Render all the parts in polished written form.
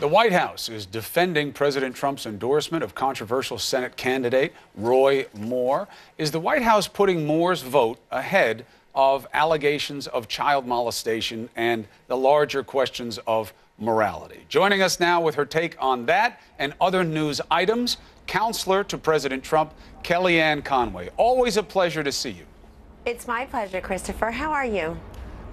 The White House is defending President Trump's endorsement of controversial Senate candidate Roy Moore. Is the White House putting Moore's vote ahead of allegations of child molestation and the larger questions of morality? Joining us now with her take on that and other news items, counselor to President Trump, Kellyanne Conway. Always a pleasure to see you. It's my pleasure, Christopher. How are you?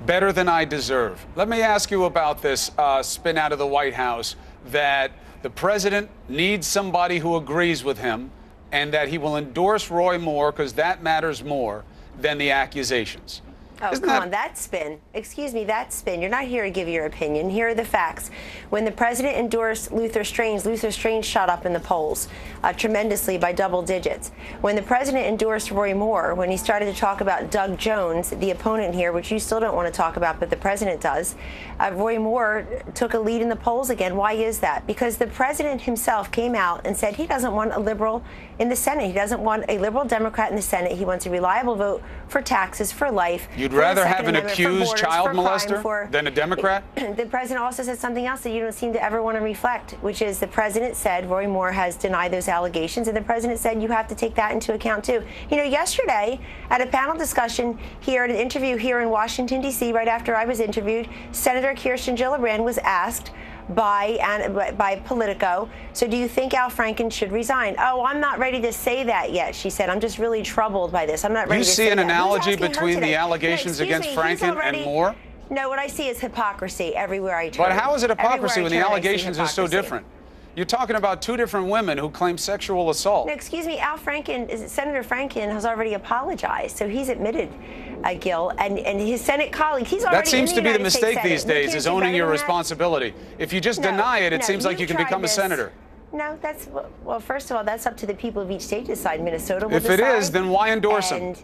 Better than I deserve. Let me ask you about this spin out of the White House that the president needs somebody who agrees with him and that he will endorse Roy Moore because that matters more than the accusations. Oh, come on, that spin. Excuse me, that spin. You're not here to give your opinion. Here are the facts. When the president endorsed Luther Strange shot up in the polls tremendously by double digits. When the president endorsed Roy Moore, when he started to talk about Doug Jones, the opponent here, which you still don't want to talk about, but the president does, Roy Moore took a lead in the polls again. Why is that? Because the president himself came out and said he doesn't want a liberal in the Senate. He doesn't want a liberal Democrat in the Senate. He wants a reliable vote for taxes, for life. You'd rather have an accused child molester than a Democrat? The president also said something else that you don't seem to ever want to reflect, which is the president said Roy Moore has denied those allegations, and the president said you have to take that into account too. You know, yesterday at a panel discussion here, at an interview here in Washington, D.C., right after I was interviewed, Senator Kirsten Gillibrand was asked by Politico, so do you think Al Franken should resign? Oh, I'm not ready to say that yet, she said. I'm just really troubled by this. I'm not ready to say that. You see an analogy between the allegations against Franken and Moore? No, what I see is hypocrisy everywhere I turn. But how is it hypocrisy when the allegations are so different? You're talking about two different women who claim sexual assault. No, excuse me, Senator Franken has already apologized, so he's admitted guilt, and his Senate colleague, he's already. That seems to be the mistake these days, is owning your responsibility. If you just deny it, it seems like you can become a senator. No, that's, well, first of all, that's up to the people of each state to decide. Minnesota will decide. If it is, then why endorse him?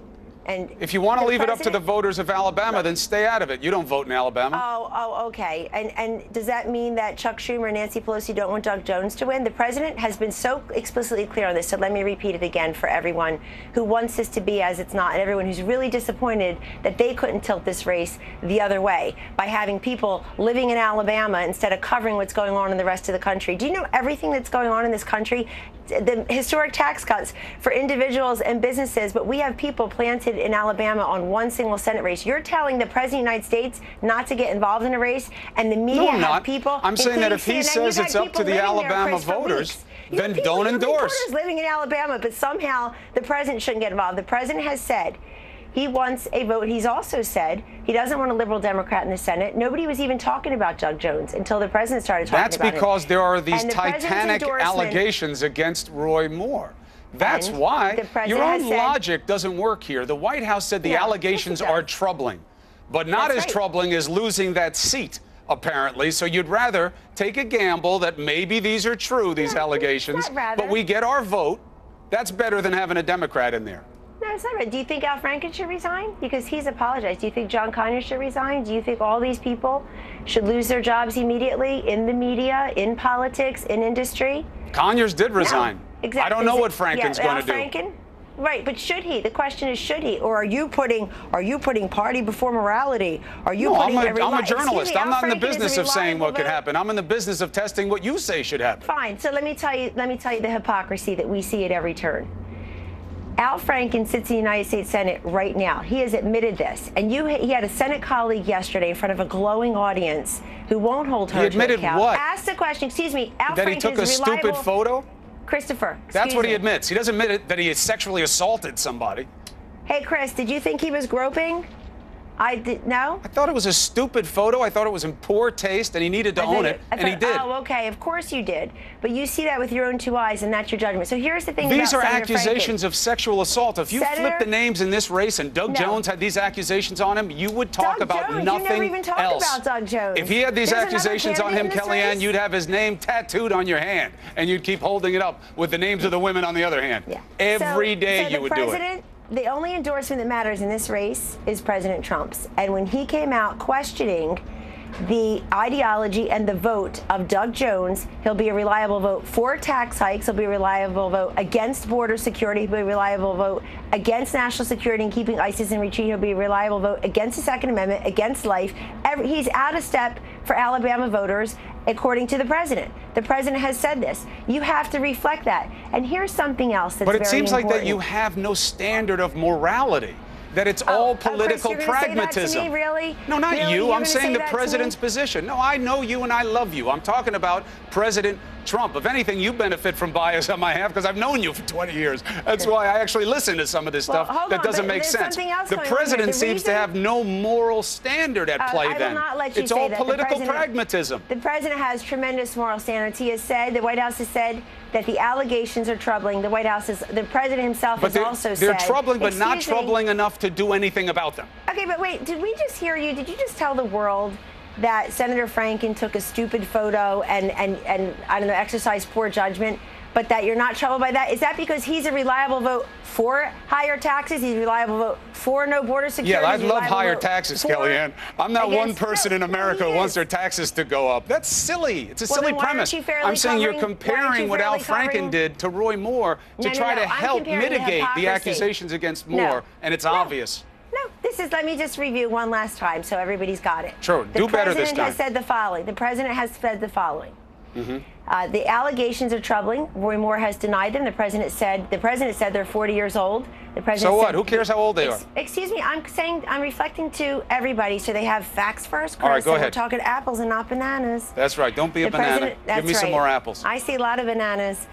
And if you want to leave it up to the voters of Alabama, then stay out of it. You don't vote in Alabama. Oh, okay. And does that mean that Chuck Schumer and Nancy Pelosi don't want Doug Jones to win? The president has been so explicitly clear on this, so let me repeat it again for everyone who wants this to be as it's not, and everyone who's really disappointed that they couldn't tilt this race the other way by having people living in Alabama instead of covering what's going on in the rest of the country. Do you know everything that's going on in this country? The historic tax cuts for individuals and businesses, but we have people planted in Alabama on one single Senate race. You're telling the President of the United States not to get involved in a race, and the media have people. I'm saying that if he says it's up to the Alabama voters, then don't endorse. Reporters living in Alabama, but somehow the president shouldn't get involved. The president has said he wants a vote. He's also said he doesn't want a liberal Democrat in the Senate. Nobody was even talking about Doug Jones until the president started talking about it. That's because there are these titanic allegations against Roy Moore. That's why your own logic doesn't work here. The White House said the allegations are troubling, but not as troubling as losing that seat, apparently. So you'd rather take a gamble that maybe these are true, these allegations, but we get our vote. That's better than having a Democrat in there. No, it's not right. Do you think Al Franken should resign? Because he's apologized. Do you think John Conyers should resign? Do you think all these people should lose their jobs immediately in the media, in politics, in industry? Conyers did resign. No, exactly. I don't know what Franken's going to do. Franken? Right, but should he? The question is, should he? Or are you putting party before morality? Are you putting I'm a journalist. I'm not in the business of saying what could happen. I'm in the business of testing what you say should happen. Fine. So let me tell you the hypocrisy that we see at every turn. Al Franken sits in the United States Senate right now. He has admitted this. And he had a Senate colleague yesterday in front of a glowing audience who won't hold her to account. He admitted what? Ask the question. Excuse me. Al that Franken he took a stupid photo? Christopher, that's what he admits. He doesn't admit that he sexually assaulted somebody. Hey, Chris, did you think he was groping? No? I thought it was a stupid photo. I thought it was in poor taste, and he needed to own it, and he did. Oh, okay. Of course you did. But you see that with your own two eyes, and that's your judgment. So here's the thing about These are Senator accusations of sexual assault. If you flip the names in this race and Doug Jones had these accusations on him, you would talk about nothing you never even talked else. About Doug Jones. If he had these accusations on him, Kellyanne, you'd have his name tattooed on your hand, and you'd keep holding it up with the names of the women on the other hand. Yeah. Every day you would do it. The only endorsement that matters in this race is President Trump's. And when he came out questioning the ideology and the vote of Doug Jones, he'll be a reliable vote for tax hikes. He'll be a reliable vote against border security. He'll be a reliable vote against national security and keeping ISIS in retreat. He'll be a reliable vote against the Second Amendment, against life. He's out of step for Alabama voters, according to the president. The president has said this. You have to reflect that. And here's something else that's very important. But it seems like that you have no standard of morality. That it's all political Chris, pragmatism. say that to me, really? No, not really? you. I'm saying the that president's position. No, I know you and I love you. I'm talking about President Trump. If anything, you benefit from bias on my half because I've known you for 20 years. That's why I actually listen to some of this stuff that doesn't make sense. The president seems to have no moral standard at play then. I will not let you it's say all that. political pragmatism. The president has tremendous moral standards. He has said, the White House has said, that the allegations are troubling. The White House is, the president himself has also said. They're troubling, but not troubling enough to do anything about them. Okay, but wait, did we just hear you? Did you just tell the world that Senator Franken took a stupid photo and I don't know, exercised poor judgment, but that you're not troubled by that? Is that because he's a reliable vote for higher taxes? He's a reliable vote for no border security? Yeah, I love higher taxes, Kellyanne. I'm not one person in America who wants their taxes to go up. That's silly. It's a silly premise. I'm saying you're comparing what Al Franken did to Roy Moore to try to help mitigate the accusations against Moore, and it's obvious. No, let me just review one last time so everybody's got it. Sure, do better this time. The president has said the following. The president has said the following. The allegations are troubling. Roy Moore has denied them. The president said they're 40 years old. The president so what? Who cares how old they are? Excuse me. I'm reflecting to everybody so they have facts first, Chris. All right, go ahead. We're talking apples and not bananas. That's right. Don't be a banana. Give me some more apples. I see a lot of bananas.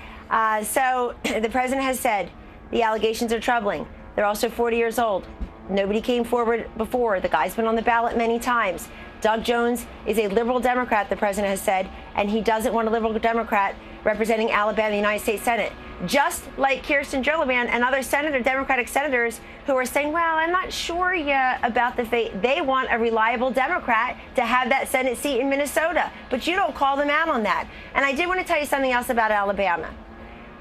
So the president has said the allegations are troubling. They're also 40 years old. Nobody came forward before. The guy's been on the ballot many times. Doug Jones is a liberal Democrat, the president has said, and he doesn't want a liberal Democrat representing Alabama in the United States Senate. Just like Kirsten Gillibrand and other Democratic senators who are saying, well, I'm not sure yet about the fate. They want a reliable Democrat to have that Senate seat in Minnesota, but you don't call them out on that. And I did want to tell you something else about Alabama.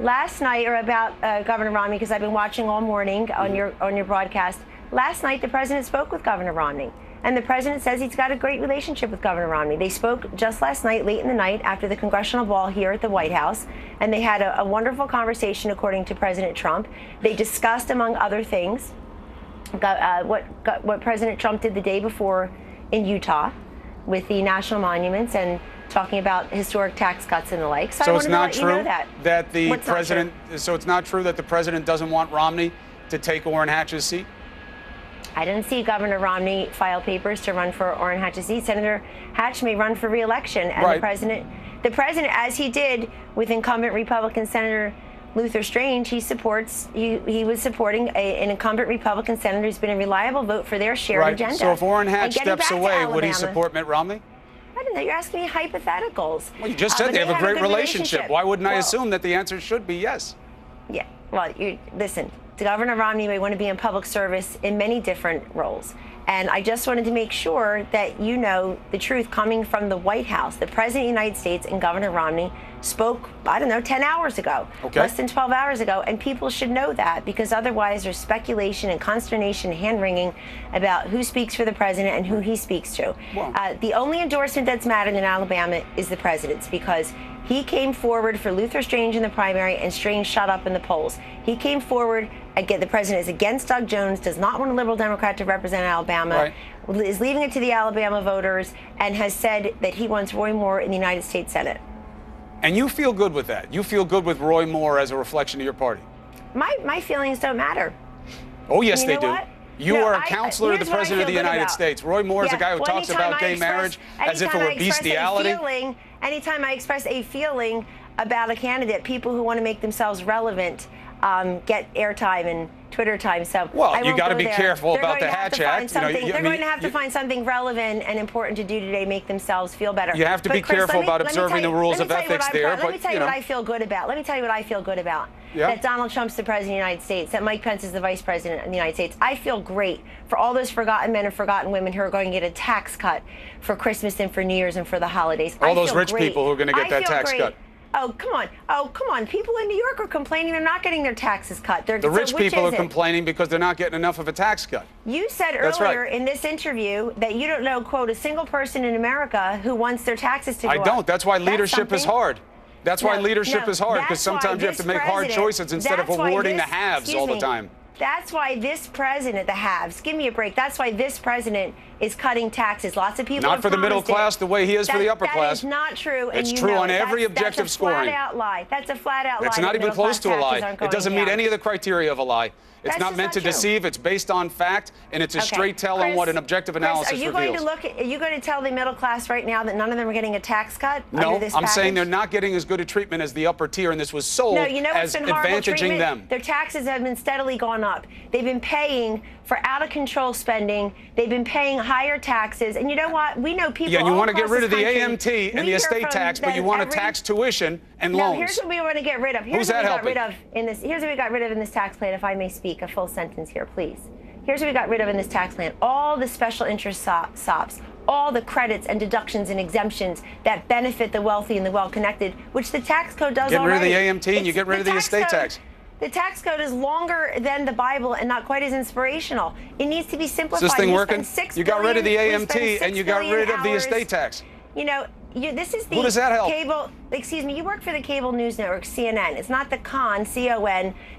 Last night, or about Governor Romney, because I've been watching all morning on your broadcast. Last night, the president spoke with Governor Romney. And the president says he's got a great relationship with Governor Romney. They spoke just last night, late in the night, after the congressional ball here at the White House, and they had a wonderful conversation, according to President Trump. They discussed, among other things, what President Trump did the day before in Utah with the national monuments and talking about historic tax cuts and the like. So it's not true that the president. So it's not true that the president doesn't want Romney to take Orrin Hatch's seat. I didn't see Governor Romney file papers to run for Orrin Hatch's seat. Senator Hatch may run for re-election, and the president, as he did with incumbent Republican Senator Luther Strange, he was supporting an incumbent Republican senator who's been a reliable vote for their shared agenda. So if Orrin Hatch steps away, would he support Mitt Romney? I don't know. You're asking me hypotheticals. Well, you just said they have a great relationship. Why wouldn't I assume that the answer should be yes? Yeah. Well, listen. Governor Romney may want to be in public service in many different roles. And I just wanted to make sure that you know the truth coming from the White House. The President of the United States and Governor Romney spoke, I don't know, 10 hours ago, less than 12 hours ago. And people should know that, because otherwise there's speculation and consternation, hand-wringing about who speaks for the president and who he speaks to. The only endorsement that's mattered in Alabama is the president's, because he came forward for Luther Strange in the primary, and Strange shot up in the polls. He came forward. Again, the president is against Doug Jones, does not want a liberal Democrat to represent Alabama, is leaving it to the Alabama voters, and has said that he wants Roy Moore in the United States Senate. And you feel good with that? You feel good with Roy Moore as a reflection of your party? My feelings don't matter. Oh, yes, they do. You are a counselor of the President of the United States. Roy Moore is a guy who talks about gay marriage as if it were bestiality. Anytime I express a feeling about a candidate, people who want to make themselves relevant get airtime and Twitter time. So you got to be careful about the Hatch Act. They're going to have to find something relevant and important to do today, make themselves feel better. You have to be careful about observing the rules of ethics there. Let me tell you what I feel good about. Let me tell you what I feel good about. That Donald Trump's the president of the United States, that Mike Pence is the vice president of the United States. I feel great for all those forgotten men and forgotten women who are going to get a tax cut for Christmas and for New Year's and for the holidays. All those rich people who are going to get that tax cut. Oh, come on. Oh, come on. People in New York are complaining they're not getting their taxes cut. The rich people are complaining because they're not getting enough of a tax cut. You said earlier in this interview that you don't know, quote, a single person in America who wants their taxes to go up. I don't. That's why leadership is hard. That's why leadership is hard, because sometimes you have to make hard choices instead of awarding the haves all the time. That's why this president, the haves, give me a break. That's why this president is cutting taxes. Lots of people Not have for the middle promised it. class the way he is for the upper class. That is not true. It's and you true know on it. every objective scoring. That's a flat-out lie. That's a flat-out lie. It's not even close to a lie. It doesn't meet any of the criteria of a lie. It's That's not just meant to not true. deceive. It's based on fact, and it's a straight tell on what an objective analysis Chris, reveals. Are you going to tell the middle class right now that none of them are getting a tax cut No, under this I'm package? saying they're not getting as good a treatment as the upper tier, and this was sold No, you know what's as been horrible advantaging treatment? them. Their taxes have been steadily gone up. They've been paying for out-of-control spending. They've been paying higher taxes. And you know what? We know people. Yeah, and you all want to get across rid of this the country. AMT and the estate tax, but you want to tax tuition and loans. No, here's what we want to get rid of. Here's Who's what that we helping? got rid of in this. Here's what we got rid of in this tax plan. If I may speak a full sentence here, please. Here's what we got rid of in this tax plan. All the special interest SOPs, all the credits and deductions and exemptions that benefit the wealthy and the well-connected, which the tax code does Get rid already. of the AMT and you get rid of the estate tax. The tax code is longer than the Bible and not quite as inspirational. It needs to be simplified. Is this thing working? $6 You got rid of the billion, AMT and you got rid of the estate tax. You know, this is the Who does that help? cable. Excuse me. You work for the cable news network, CNN. It's not the CON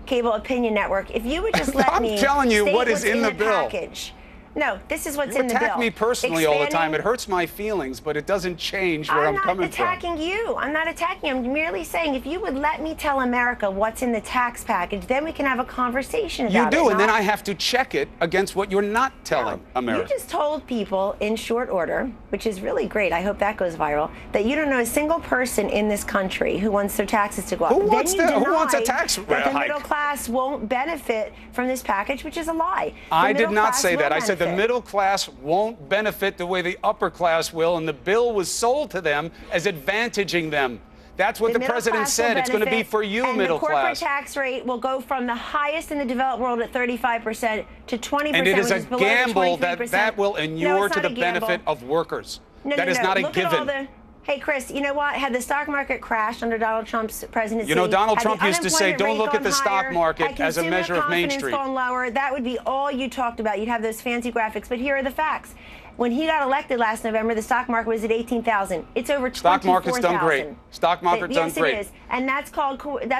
cable opinion network. If you would just let me. I'm telling you state what is what's in the bill. package. No, this is what's You in the bill. attack me personally all the time. It hurts my feelings, but it doesn't change where I'm coming from. I'm not attacking you. I'm not attacking you. I'm merely saying if you would let me tell America what's in the tax package, then we can have a conversation about it. You do, and then I have to check it against what you're not telling America. You just told people in short order, which is really great, I hope that goes viral, that you don't know a single person in this country who wants their taxes to go up. Who wants a tax hike? That the hike? middle class won't benefit from this package, which is a lie. I did not say that. I said the middle class won't benefit the way the upper class will, and the bill was sold to them as advantaging them. That's what the president said. It's going to be for you, middle class. And the corporate tax rate will go from the highest in the developed world at 35% to 20%, and it is a which is below the gamble 23%. that will inure to the benefit of workers. That is not a given. Hey, Chris, you know what? Had the stock market crashed under Donald Trump's presidency, you know, Donald Trump used to say, don't look at the stock market as a measure of Main Street. Gone lower, that would be all you talked about. You'd have those fancy graphics. But here are the facts. When he got elected last November, the stock market was at 18,000. It's over 24,000. Stock market's done great. Stock market's done great. Yes, it is. And that's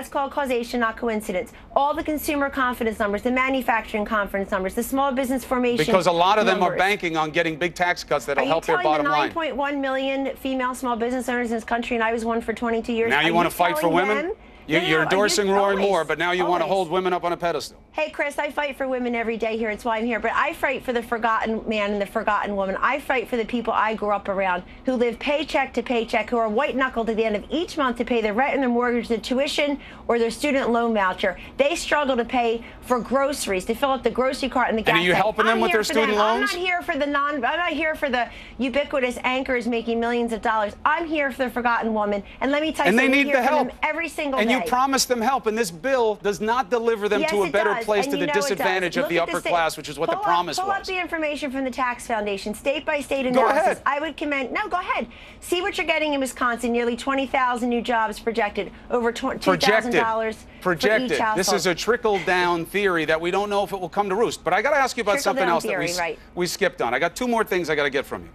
called causation, not coincidence. All the consumer confidence numbers, the manufacturing confidence numbers, the small business formation because a lot of them numbers. are banking on getting big tax cuts that'll help their bottom line. Are you telling the 9.1 million female small business owners in this country, and I was one for 22 years? Now you want to fight for women? You're endorsing Roy Moore, but now you want to hold women up on a pedestal. Hey, Chris, I fight for women every day here. It's why I'm here. But I fight for the forgotten man and the forgotten woman. I fight for the people I grew up around who live paycheck to paycheck, who are white-knuckled at the end of each month to pay their rent and their mortgage, their tuition, or their student loan voucher. They struggle to pay for groceries, to fill up the grocery cart and the gas tank. And are you helping them with their student loans? I'm not here for the ubiquitous anchors making millions of dollars. I'm here for the forgotten woman. And let me tell you, and they need the help every single day. And you promise them help, and this bill does not deliver them to a better place, to the disadvantage of the upper class, which is what the promise was. Pull up the information from the Tax Foundation, state by state analysis. Go ahead. I would commend. No, go ahead. See what you're getting in Wisconsin. Nearly 20,000 new jobs projected. Over $2,000 for each household. This is a trickle-down theory that we don't know if it will come to roost. But I got to ask you about something else that we skipped on. I got two more things I got to get from you.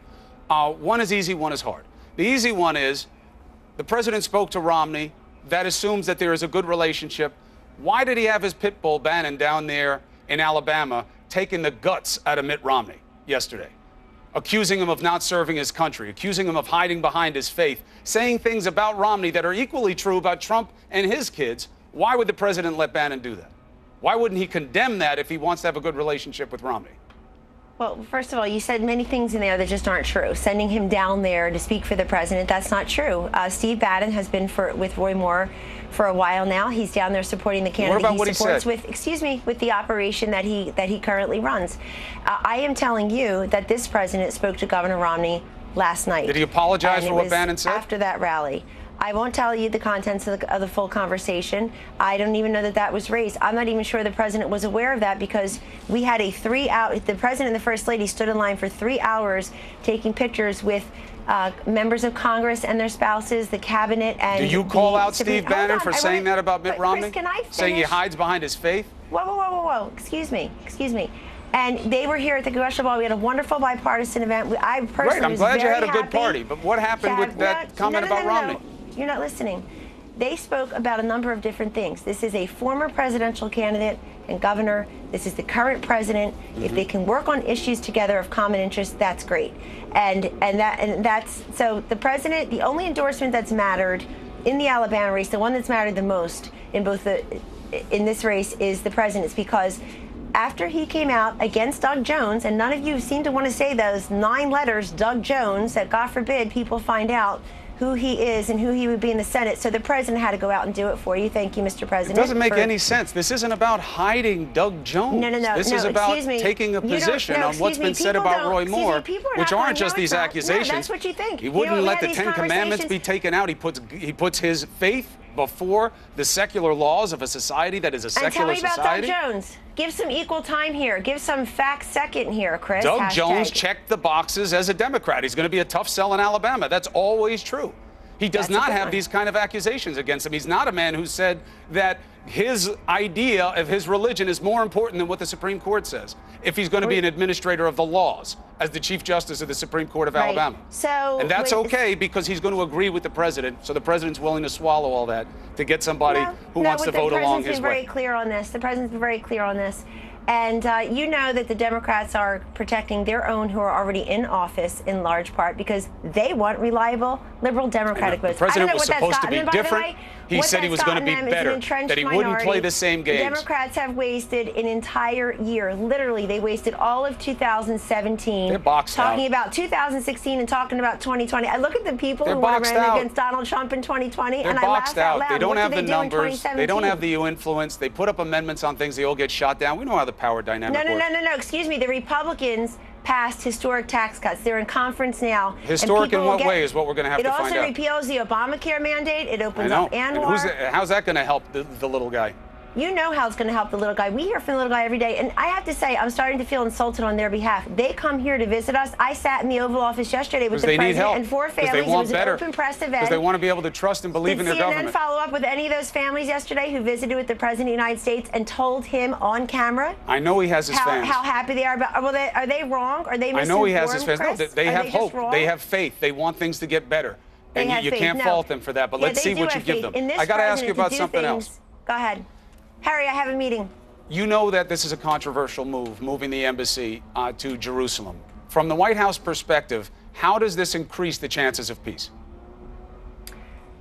One is easy, one is hard. The easy one is the president spoke to Romney. That assumes that there is a good relationship. Why did he have his pit bull Bannon down there in Alabama taking the guts out of Mitt Romney yesterday, accusing him of not serving his country, accusing him of hiding behind his faith, saying things about Romney that are equally true about Trump and his kids? Why would the president let Bannon do that? Why wouldn't he condemn that if he wants to have a good relationship with Romney? Well, first of all, you said many things in there that just aren't true. Sending him down there to speak for the president, that's not true. Steve Bannon has been with Roy Moore for a while now. He's down there supporting the candidate he supports with the operation that he currently runs. I am telling you that this president spoke to Governor Romney last night. Did he apologize for what Bannon said? After that rally. I won't tell you the contents of the full conversation. I don't even know that was raised. I'm not even sure the president was aware of that because we had the president and the first lady stood in line for 3 hours taking pictures with members of Congress and their spouses, the cabinet, and do you call out Steve Bannon for saying that about Mitt Romney? Chris, can I finish? Saying he hides behind his faith? Whoa. Excuse me. And they were here at the Congressional Ball. We had a wonderful bipartisan event. I personally I'm glad you had a good party. But what happened with that comment about Romney? You're not listening. They spoke about a number of different things. This is a former presidential candidate and governor. This is the current president. If they can work on issues together of common interest, that's great. And that's so the president. The only endorsement that's mattered in the Alabama race, the one that's mattered the most in this race, is the president's, because after he came out against Doug Jones, and none of you seem to want to say those 9 letters, Doug Jones, that God forbid people find out who he is and who he would be in the Senate. So the president had to go out and do it for you. Thank you, Mr. President. It doesn't make any sense. This isn't about hiding Doug Jones. No. This is about taking a position on what's been said about Roy Moore, which aren't just these accusations. No, that's what you think. He wouldn't let the 10 Commandments be taken out. He puts his faith before the secular laws of a society that is a secular society. And tell me about Doug Jones. Give some equal time here. Give some facts second here, Chris. Doug Jones checked the boxes as a Democrat. He's going to be a tough sell in Alabama. That's always true. He does not have these kind of accusations against him. He's not a man who said that his idea of his religion is more important than what the Supreme Court says, if he's going to be an administrator of the laws as the Chief Justice of the Supreme Court of Alabama. And that's okay, because he's going to agree with the president, so the president's willing to swallow all that to get somebody who wants to vote along his way. The president's been very clear on this. The president's been very clear on this. And you know that the Democrats are protecting their own who are already in office in large part because they want reliable liberal Democratic votes. The president was supposed to be different. He said he was going to be better, that he wouldn't play the same games. The Democrats have wasted an entire year. Literally, they wasted all of 2017 They're boxed talking out. about 2016 and talking about 2020. I look at the people who want to run against Donald Trump in 2020, and I laugh out loud. They don't have the numbers. They don't have the influence. They put up amendments on things. They all get shot down. We know how the power dynamic works. No. Excuse me. The Republicans passed historic tax cuts. They're in conference now. Historic in what way is what we're going to have to find out. It also repeals the Obamacare mandate. It opens up Anwar. How's that going to help the little guy? You know how it's going to help the little guy. We hear from the little guy every day, and I have to say, I'm starting to feel insulted on their behalf. They come here to visit us. I sat in the Oval Office yesterday with the president and 4 families. It was an open press event. Because they want to be able to trust and believe in their government. Did CNN follow up with any of those families yesterday who visited with the President of the United States and told him on camera? I know he has his fans. How happy they are about. Are they wrong? Are they misinformed? I know he has his fans. Chris? No, they have hope. They have faith. They want things to get better. And you can't fault them for that. But let's see what you give them. I got to ask you about something else. Go ahead. Harry, I have a meeting. You know that this is a controversial move, moving the embassy to Jerusalem. From the White House perspective, how does this increase the chances of peace?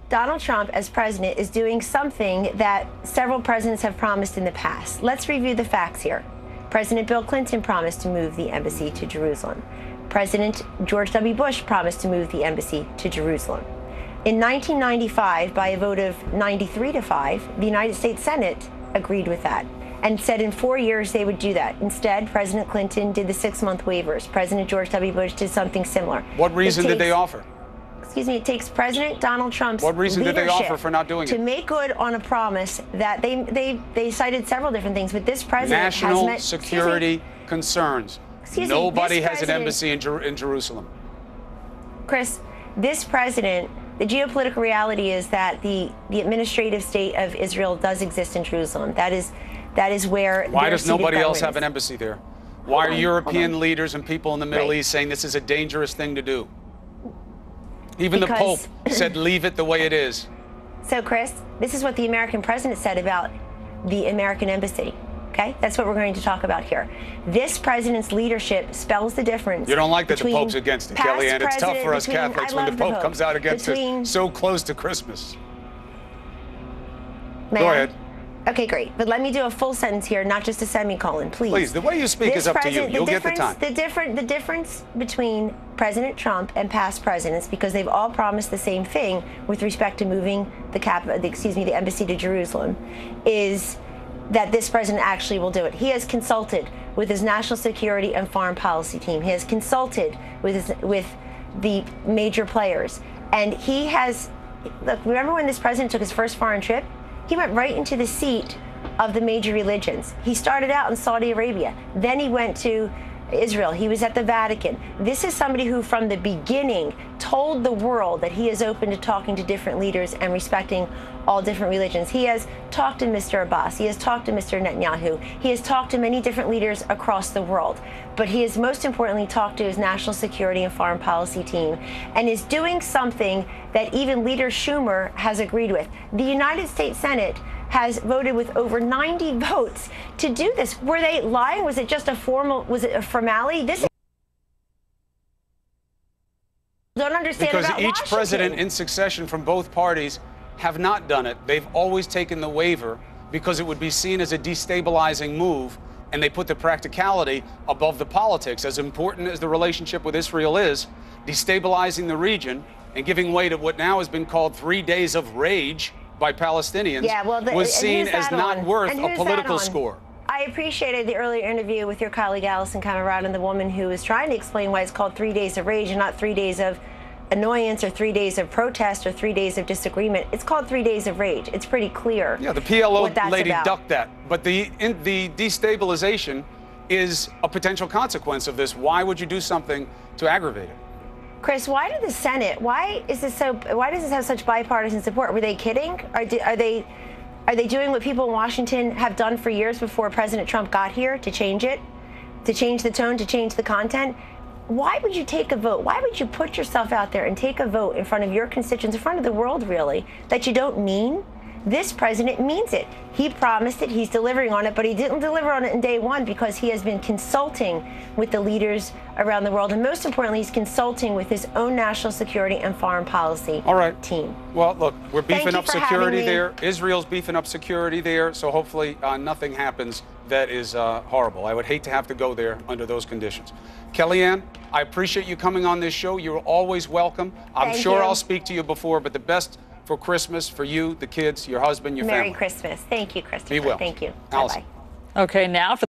Donald Trump, as president, is doing something that several presidents have promised in the past. Let's review the facts here. President Bill Clinton promised to move the embassy to Jerusalem. President George W. Bush promised to move the embassy to Jerusalem. In 1995, by a vote of 93-5, the United States Senate agreed with that and said in 4 years they would do that. Instead, President Clinton did the 6-month waivers. President George W. Bush did something similar. What reason did they offer? Excuse me, it takes President Donald Trump's What reason did they offer for not doing it? To make good on a promise that they cited several different things, but this president National security concerns. Nobody has an embassy in Jerusalem. Chris, this president, the geopolitical reality is that the administrative state of Israel does exist in Jerusalem. That is where. Why does nobody else have an embassy there? Why are European leaders and people in the Middle East saying this is a dangerous thing to do? Even the Pope said leave it the way it is. So, Chris, this is what the American president said about the American embassy. Okay, that's what we're going to talk about here. This president's leadership spells the difference. You don't like that the Pope's against it, Kellyanne. It's tough for us Catholics when the Pope comes out against it so close to Christmas. Go ahead. Okay, great. But let me do a full sentence here, not just a semicolon, please. Please, the way you speak is up to you. You'll get the time. The difference between President Trump and past presidents, because they've all promised the same thing with respect to moving the embassy to Jerusalem, is that this president actually will do it. He has consulted with his national security and foreign policy team. He has consulted with the major players. And he has, look, remember when this president took his first foreign trip? He went right into the seat of the major religions. He started out in Saudi Arabia. Then he went to Israel. He was at the Vatican. This is somebody who from the beginning told the world that he is open to talking to different leaders and respecting all different religions. He has talked to Mr. Abbas. He has talked to Mr. Netanyahu. He has talked to many different leaders across the world. But he has most importantly talked to his national security and foreign policy team and is doing something that even Leader Schumer has agreed with. The United States Senate has voted with over 90 votes to do this. Were they lying? Was it just a formality? This don't understand because about each Washington. president in succession from both parties have not done it. They've always taken the waiver because it would be seen as a destabilizing move, and they put the practicality above the politics. As important as the relationship with Israel is, destabilizing the region and giving way to what now has been called 3 days of rage by Palestinians was seen as not worth a political score. I appreciated the earlier interview with your colleague Allison Camerata and the woman who was trying to explain why it's called 3 days of rage and not 3 days of annoyance or 3 days of protest or 3 days of disagreement. It's called 3 days of rage. It's pretty clear. Yeah, the PLO lady ducked that. But the destabilization is a potential consequence of this. Why would you do something to aggravate it? Chris, why did the Senate? Why does this have such bipartisan support? Were they kidding? Are they doing what people in Washington have done for years before President Trump got here to change it, to change the tone, to change the content? Why would you take a vote? Why would you put yourself out there and take a vote in front of your constituents, in front of the world, really, that you don't mean? This president means it. He promised it. He's delivering on it, but he didn't deliver on it in day one because he has been consulting with the leaders around the world. And most importantly, he's consulting with his own national security and foreign policy team. Well, look, we're beefing up security there. Israel's beefing up security there. So hopefully nothing happens that is horrible. I would hate to have to go there under those conditions. Kellyanne, I appreciate you coming on this show. You're always welcome. I'm sure I'll speak to you before, but the best for Christmas for you, the kids, your husband, your family. Merry Christmas. Thank you, Christopher. Be well. Thank you. Allison. Bye-bye. Okay, now for